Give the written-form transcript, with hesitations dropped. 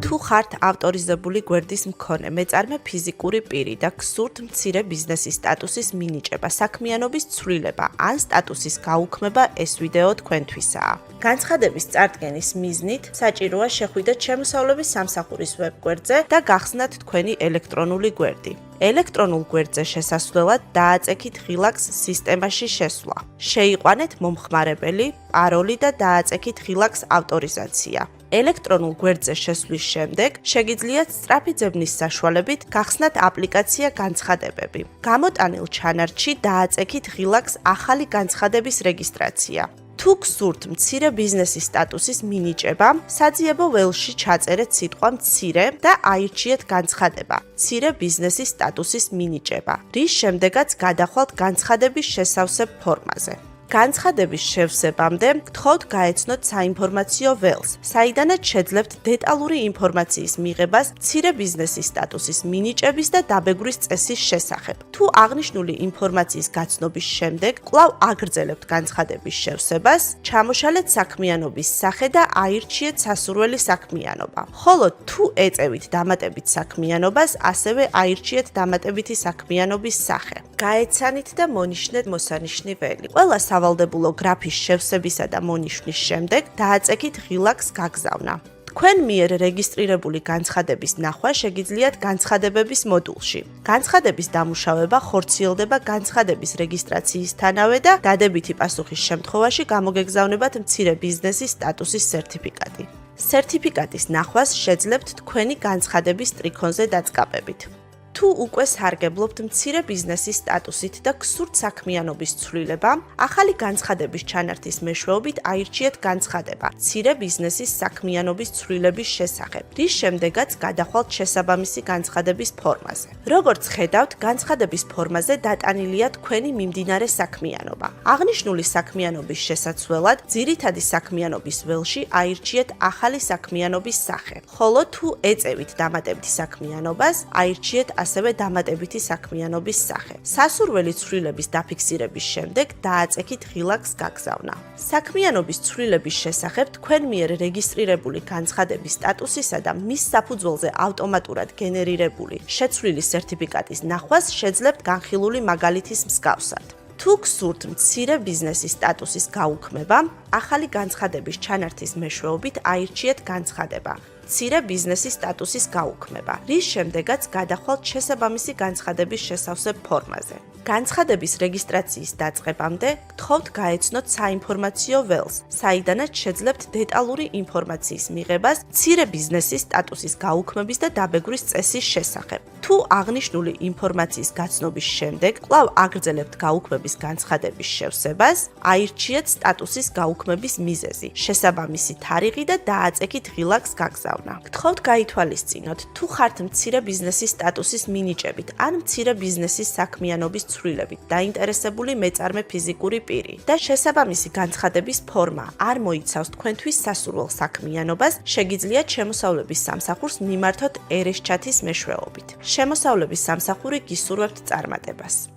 თუ ხართ ავტორიზებული გვერდის მქონე მეწარმე ფიზიკური პირი და გსურთ მცირე ბიზნესის სტატუსის მინიჭება, საქმიანობის ცვლილება ან სტატუსის გაუქმება, ეს ვიდეო თქვენთვისაა. განცხადების წარდგენის მიზნით საჭიროა შეხვიდეთ შემოსავლების სამსახურის ვებგვერდზე და გახსნათ თქვენი ელექტრონული გვერდი. ელექტრონულ გვერდზე შესასვლელად დააწექით ღილაკს სისტემაში შესვლა. შეიყვანეთ მომხმარებელი, პაროლი და დააწექით ღილაკს ავტორიზაცია. ელექტრონულ გვერდზე შესვლის შემდეგ შეგიძლიათ სწრაფი ძებნის საშუალებით გახსნათ აპლიკაცია განცხადებები. გამოტანილ ჩანართში დააწექით ღილაკს ახალი განცხადების რეგისტრაცია. თუ გსურთ მცირე ბიზნესის სტატუსის მინიჭება, საძიებო ველში ჩაწერეთ სიტყვა მცირე და აირჩიეთ განცხადება. მცირე ბიზნესის სტატუსის მინიჭება, რის შემდეგაც გადახვალთ განცხადების შესავსებ ფორმაზე. განცხადების შევსებამდე გთხოვთ გაეცნოთ საინფორმაციო ველს, საიდანაც შეძლებთ დეტალური ინფორმაციის მიღებას მცირე ბიზნესის სტატუსის მინიჭების და დაბეგვრის წესის შესახებ. თუ აღნიშნული ინფორმაციის გაცნობის შემდეგ კვლავ აგრძელებთ განცხადების შევსებას, ჩამოშალეთ საქმიანობის სახე და აირჩიეთ სასურველი საქმიანობა. ხოლო თუ ეწევით დამატებით საქმიანობას, ასევე აირჩიეთ დამატებითი საქმიანობის სახე. გაეცანით და მონიშნეთ მოსანიშნი ველი. ყველა სავალდებულო გრაფის შევსებისა და მონიშნის შემდეგ დააწექით ღილაკს გაგზავნა. თქვენ მიერ რეგისტრირებული განცხადების ნახვა შეგიძლიათ განცხადებების მოდულში. განცხადების დამუშავება ხორციელდება განცხადების რეგისტრაციისთანავე და დადებითი პასუხის შემთხვევაში გამოგეგზავნებათ მცირე ბიზნესის სტატუსის სერტიფიკატი. სერტიფიკატის ნახვას შეძლებთ თქვენი განცხადების ტრიქონზე დაწყაბებით. თუ უკვე სარგებლობთ მცირე ბიზნესის სტატუსით და გსურთ საქმიანობის ცვლილება, ახალი განცხადების ჩანართის მეშვეობით აირჩიეთ განცხადება მცირე ბიზნესის საქმიანობის ცვლილების შესახებ, რის შემდეგაც გადახვალთ შესაბამისი განცხადების ფორმაზე. როგორც ხედავთ, განცხადების ფორმაზე დატანილია თქვენი მიმდინარე საქმიანობა. აღნიშნული საქმიანობის შესაცვლელად ძირითადი საქმიანობის ველში აირჩიეთ ახალი საქმიანობის სახე, ხოლო თუ ეწევით დამატებითი საქმიანობას, აირჩიეთ ასევე დამატებითი საქმიანობის სახე. სასურველი ცვლილების დაფიქსირების შემდეგ დააწექით ღილაკს გაგზავნა. საქმიანობის ცვლილების შესახებ თქვენ მიერ რეგისტრირებული განცხადების სტატუსისა და მის საფუძველზე ავტომატურად გენერირებული შეცვლილი სერტიფიკატის ნახვას შეძლებთ განხილული მაგალითის მსგავსად. თუ გსურთ მცირე ბიზნესის სტატუსის გაუქმება, ახალი განცხადების ჩანართის მეშვეობით აირჩიეთ განცხადება მცირე ბიზნესის სტატუსის გაუქმება, რის შემდეგაც გადახვალთ შესაბამისი განცხადების შესავსებ ფორმაზე. განცხადების რეგისტრაციის დაწყებამდე გთხოვთ გაეცნოთ საინფორმაციო ველს, საიდანაც შეძლებთ დეტალური ინფორმაციის მიღებას მცირე ბიზნესის სტატუსის გაუქმების და დაბეგვრის წესის შესახებ. თუ აღნიშნული ინფორმაციის გაცნობის შემდეგ კვლავ აგრძელებთ გაუქმების განცხადების შევსებას, აირჩიეთ სტატუსის გაუქმების მიზეზი, შესაბამისი თარიღი და დააწექით ღილაკს გაგზავნა. გთხოვთ გაითვალისწინოთ, თუ ხართ მცირე ბიზნესის სტატუსის მინიჭებით ან მცირე ბიზნესის საქმიანობის ცვლილებით დაინტერესებული მეწარმე ფიზიკური პირი და შესაბამისი განცხადების ფორმა არ მოიცავს თქვენთვის სასურველ საქმიანობას, შეგიძლიათ შემოსავლების სამსახურს მიმართოთ ერესჩათის მეშვეობით. შემოსავლების სამსახური გისურვებთ წარმატებას.